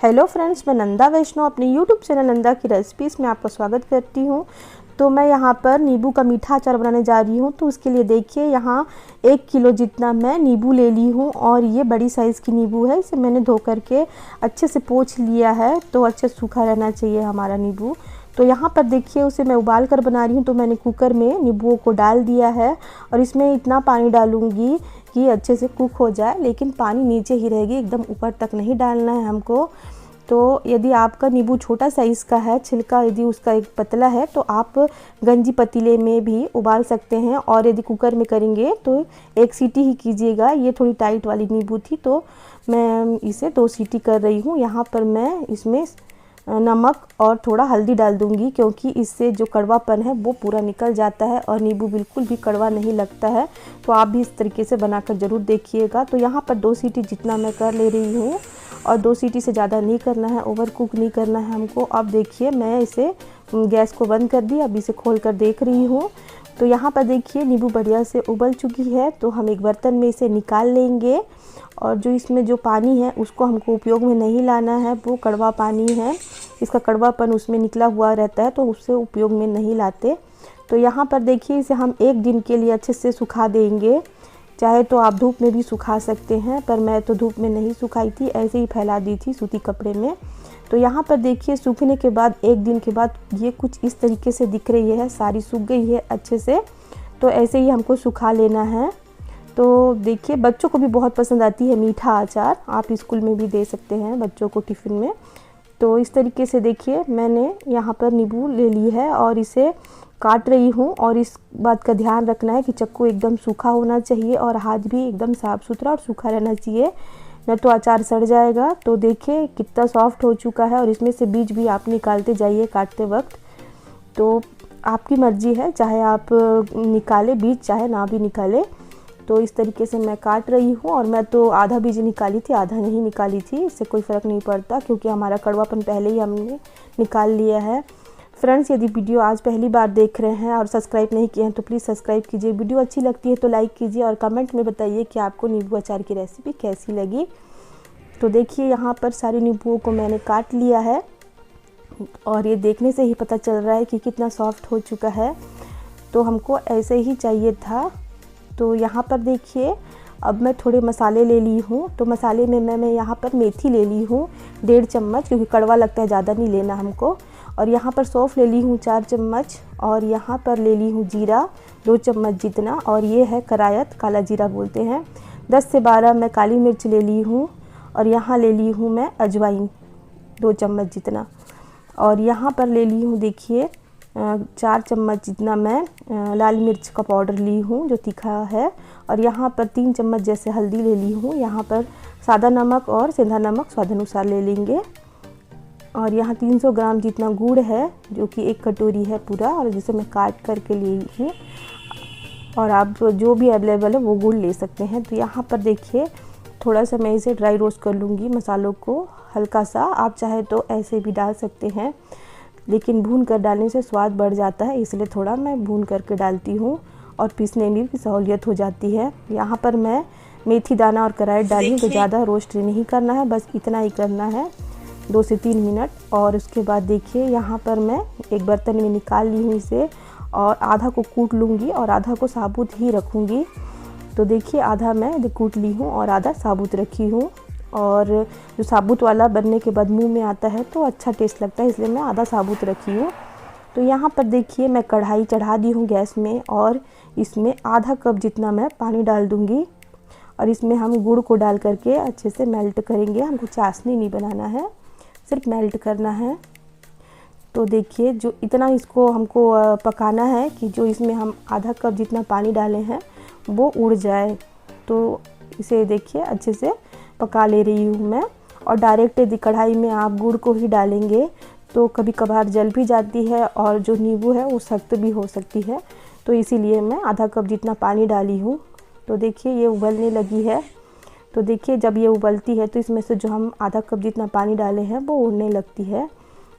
Hello friends, मैं नंदा वैष्णव अपने YouTube channel Nanda की रेसिपीज़ में आपका स्वागत करती हूँ। तो मैं यहाँ पर नींबू का मीठा अचार बनाने जा रही हूँ। तो उसके लिए देखिए यहाँ 1 किलो जितना मैं नींबू ले ली हूँ और ये बड़ी साइज़ की नींबू है। इसे मैंने धो करके अच्छे से पोंछ लिया है, तो अच्छे सूखा रहना चाहिए हमारा नींबू। तो यहाँ पर देखिए उसे मैं उबाल कर बना रही हूँ। तो मैंने कुकर में नींबुओं को डाल दिया है और इसमें इतना पानी डालूँगी कि अच्छे से कुक हो जाए, लेकिन पानी नीचे ही रहेगी, एकदम ऊपर तक नहीं डालना है हमको। तो यदि आपका नींबू छोटा साइज़ का है, छिलका यदि उसका एक पतला है, तो आप गंजी पतीले में भी उबाल सकते हैं। और यदि कुकर में करेंगे तो 1 सीटी ही कीजिएगा। ये थोड़ी टाइट वाली नींबू थी, तो मैं इसे 2 सीटी कर रही हूँ। यहाँ पर मैं इसमें नमक और थोड़ा हल्दी डाल दूंगी, क्योंकि इससे जो कड़वापन है वो पूरा निकल जाता है और नींबू बिल्कुल भी कड़वा नहीं लगता है। तो आप भी इस तरीके से बनाकर ज़रूर देखिएगा। तो यहाँ पर 2 सीटी जितना मैं कर ले रही हूँ और 2 सीटी से ज़्यादा नहीं करना है, ओवर कुक नहीं करना है हमको। अब देखिए मैं इसे गैस को बंद कर दी, अब इसे खोल कर देख रही हूँ। तो यहाँ पर देखिए नींबू बढ़िया से उबल चुकी है। तो हम एक बर्तन में इसे निकाल लेंगे और जो इसमें जो पानी है उसको हमको उपयोग में नहीं लाना है, वो कड़वा पानी है, इसका कड़वापन उसमें निकला हुआ रहता है, तो उससे उपयोग में नहीं लाते। तो यहाँ पर देखिए इसे हम 1 दिन के लिए अच्छे से सुखा देंगे। चाहे तो आप धूप में भी सुखा सकते हैं, पर मैं तो धूप में नहीं सुखाई थी, ऐसे ही फैला दी थी सूती कपड़े में। तो यहाँ पर देखिए सूखने के बाद 1 दिन के बाद ये कुछ इस तरीके से दिख रही है, सारी सूख गई है अच्छे से। तो ऐसे ही हमको सुखा लेना है। तो देखिए बच्चों को भी बहुत पसंद आती है मीठा अचार, आप स्कूल में भी दे सकते हैं बच्चों को टिफ़िन में। तो इस तरीके से देखिए मैंने यहाँ पर नींबू ले ली है और इसे काट रही हूँ। और इस बात का ध्यान रखना है कि चक्कू एकदम सूखा होना चाहिए और हाथ भी एकदम साफ़ सुथरा और सूखा रहना चाहिए, नहीं तो अचार सड़ जाएगा। तो देखिए कितना सॉफ्ट हो चुका है और इसमें से बीज भी आप निकालते जाइए काटते वक्त। तो आपकी मर्ज़ी है, चाहे आप निकालें बीज, चाहे ना भी निकालें। तो इस तरीके से मैं काट रही हूँ और मैं तो आधा बीज निकाली थी, आधा नहीं निकाली थी, इससे कोई फ़र्क नहीं पड़ता, क्योंकि हमारा कड़वापन पहले ही हमने निकाल लिया है। फ्रेंड्स, यदि वीडियो आज पहली बार देख रहे हैं और सब्सक्राइब नहीं किए हैं तो प्लीज़ सब्सक्राइब कीजिए। वीडियो अच्छी लगती है तो लाइक कीजिए और कमेंट में बताइए कि आपको नींबू अचार की रेसिपी कैसी लगी। तो देखिए यहाँ पर सारी नींबुओं को मैंने काट लिया है और ये देखने से ही पता चल रहा है कि कितना सॉफ्ट हो चुका है। तो हमको ऐसे ही चाहिए था। तो यहाँ पर देखिए अब मैं थोड़े मसाले ले ली हूँ। तो मसाले में मैं यहाँ पर मेथी ले ली हूँ 1.5 चम्मच, क्योंकि कड़वा लगता है, ज़्यादा नहीं लेना हमको। और यहाँ पर सौंफ ले ली हूँ 4 चम्मच और यहाँ पर ले ली हूँ जीरा 2 चम्मच जितना, और ये है करायत, काला जीरा बोलते हैं। 10 से 12 मैं काली मिर्च ले ली हूँ और यहाँ ले ली हूँ मैं अजवाइन 2 चम्मच जितना। और यहाँ पर ले ली हूँ देखिए 4 चम्मच जितना मैं लाल मिर्च का पाउडर ली हूँ जो तीखा है। और यहाँ पर 3 चम्मच जैसे हल्दी ले ली हूँ। यहाँ पर सादा नमक और सेंधा नमक स्वाद अनुसार ले लेंगे। और यहाँ 300 ग्राम जितना गुड़ है, जो कि 1 कटोरी है पूरा, और जिसे मैं काट करके ली हूँ। और आप जो भी अवेलेबल है वो गुड़ ले सकते हैं। तो यहाँ पर देखिए थोड़ा सा मैं इसे ड्राई रोस्ट कर लूँगी मसालों को हल्का सा। आप चाहे तो ऐसे भी डाल सकते हैं, लेकिन भून कर डालने से स्वाद बढ़ जाता है, इसलिए थोड़ा मैं भून करके डालती हूँ और पीसने में भी सहूलियत हो जाती है। यहाँ पर मैं मेथी दाना और करायत डाली हूँ, तो ज़्यादा रोस्ट नहीं करना है, बस इतना ही करना है 2 से 3 मिनट। और उसके बाद देखिए यहाँ पर मैं एक बर्तन में निकाल ली हूँ इसे, और आधा को कूट लूँगी और आधा को साबुत ही रखूँगी। तो देखिए आधा मैं कूट ली हूँ और आधा साबुत रखी हूँ। और जो साबुत वाला बनने के बाद मुंह में आता है तो अच्छा टेस्ट लगता है, इसलिए मैं आधा साबुत रखी हूँ। तो यहाँ पर देखिए मैं कढ़ाई चढ़ा दी हूँ गैस में और इसमें आधा कप जितना मैं पानी डाल दूँगी और इसमें हम गुड़ को डाल करके अच्छे से मेल्ट करेंगे। हमको चाशनी नहीं बनाना है, सिर्फ मेल्ट करना है। तो देखिए जो इतना इसको हमको पकाना है कि जो इसमें हम आधा कप जितना पानी डाले हैं वो उड़ जाए। तो इसे देखिए अच्छे से पका ले रही हूँ मैं। और डायरेक्ट यदि कढ़ाई में आप गुड़ को ही डालेंगे तो कभी कभार जल भी जाती है और जो नींबू है वो सख्त भी हो सकती है, तो इसीलिए मैं आधा कप जितना पानी डाली हूँ। तो देखिए ये उबलने लगी है। तो देखिए जब ये उबलती है तो इसमें से जो हम आधा कप जितना पानी डाले हैं वो उड़ने लगती है।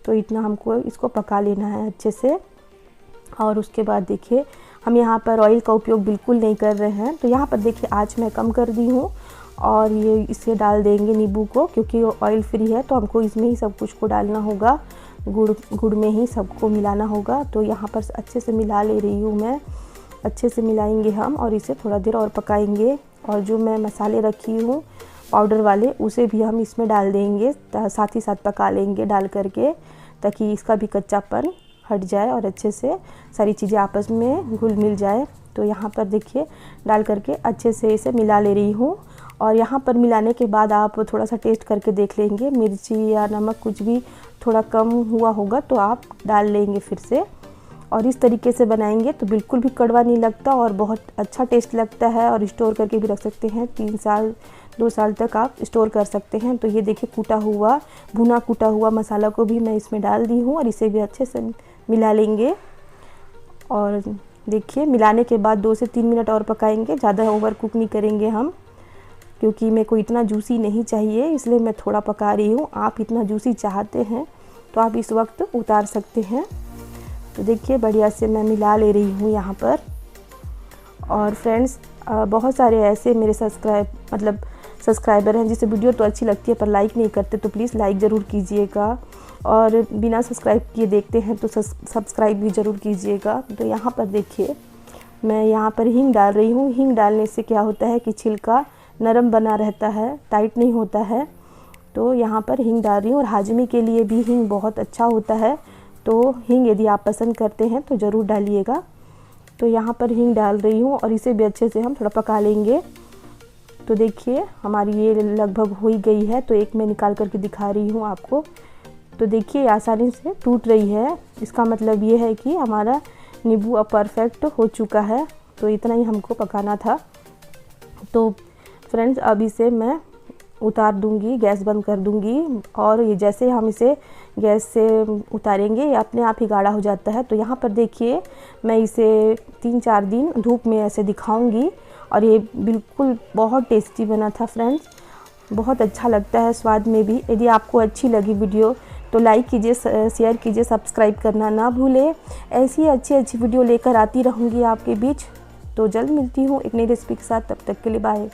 तो इतना हमको इसको पका लेना है अच्छे से। और उसके बाद देखिए हम यहाँ पर ऑयल का उपयोग बिल्कुल नहीं कर रहे हैं। तो यहाँ पर देखिए आँच मैं कम कर दी हूँ और ये इसे डाल देंगे नींबू को, क्योंकि ऑयल फ्री है तो हमको इसमें ही सब कुछ को डालना होगा, गुड़ में ही सबको मिलाना होगा। तो यहाँ पर अच्छे से मिला ले रही हूँ मैं, अच्छे से मिलाएंगे हम और इसे थोड़ा देर और पकाएंगे। और जो मैं मसाले रखी हूँ पाउडर वाले, उसे भी हम इसमें डाल देंगे, साथ ही साथ पका लेंगे डाल करके, ताकि इसका भी कच्चापन हट जाए और अच्छे से सारी चीज़ें आपस में घुल मिल जाए। तो यहाँ पर देखिए डाल करके अच्छे से इसे मिला ले रही हूँ। और यहाँ पर मिलाने के बाद आप थोड़ा सा टेस्ट करके देख लेंगे, मिर्ची या नमक कुछ भी थोड़ा कम हुआ होगा तो आप डाल लेंगे फिर से। और इस तरीके से बनाएंगे तो बिल्कुल भी कड़वा नहीं लगता और बहुत अच्छा टेस्ट लगता है। और स्टोर करके भी रख सकते हैं, 3 साल 2 साल तक आप स्टोर कर सकते हैं। तो ये देखिए भुना कूटा हुआ मसाला को भी मैं इसमें डाल दी हूँ और इसे भी अच्छे से मिला लेंगे। और देखिए मिलाने के बाद 2 से 3 मिनट और पकाएंगे, ज़्यादा ओवर कुक नहीं करेंगे हम, क्योंकि मेरे को इतना जूसी नहीं चाहिए, इसलिए मैं थोड़ा पका रही हूँ। आप इतना जूसी चाहते हैं तो आप इस वक्त उतार सकते हैं। तो देखिए बढ़िया से मैं मिला ले रही हूँ यहाँ पर। और फ्रेंड्स बहुत सारे ऐसे मेरे सब्सक्राइबर हैं जिसे वीडियो तो अच्छी लगती है पर लाइक नहीं करते, तो प्लीज़ लाइक ज़रूर कीजिएगा। और बिना सब्सक्राइब किए देखते हैं तो सब्सक्राइब भी ज़रूर कीजिएगा। तो यहाँ पर देखिए मैं यहाँ पर हींग डाल रही हूँ। हींग डालने से क्या होता है कि छिलका नरम बना रहता है, टाइट नहीं होता है। तो यहाँ पर हींग डाल रही हूँ और हाजमे के लिए भी हींग बहुत अच्छा होता है। तो हींग यदि आप पसंद करते हैं तो ज़रूर डालिएगा। तो यहाँ पर हींग डाल रही हूँ और इसे भी अच्छे से हम थोड़ा पका लेंगे। तो देखिए हमारी ये लगभग हो ही गई है, तो एक मैं निकाल करके दिखा रही हूँ आपको। तो देखिए आसानी से टूट रही है, इसका मतलब ये है कि हमारा नींबू अब परफेक्ट हो चुका है। तो इतना ही हमको पकाना था। तो फ्रेंड्स अब इसे मैं उतार दूंगी, गैस बंद कर दूंगी। और ये जैसे हम इसे गैस से उतारेंगे ये अपने आप ही गाढ़ा हो जाता है। तो यहाँ पर देखिए मैं इसे 3-4 दिन धूप में ऐसे दिखाऊंगी और ये बिल्कुल बहुत टेस्टी बना था फ्रेंड्स, बहुत अच्छा लगता है स्वाद में भी। यदि आपको अच्छी लगी वीडियो तो लाइक कीजिए, शेयर कीजिए, सब्सक्राइब करना ना भूलें। ऐसी अच्छी वीडियो लेकर आती रहूँगी आपके बीच। तो जल्द मिलती हूँ एक नई रेसिपी के साथ, तब तक के लिए बाय।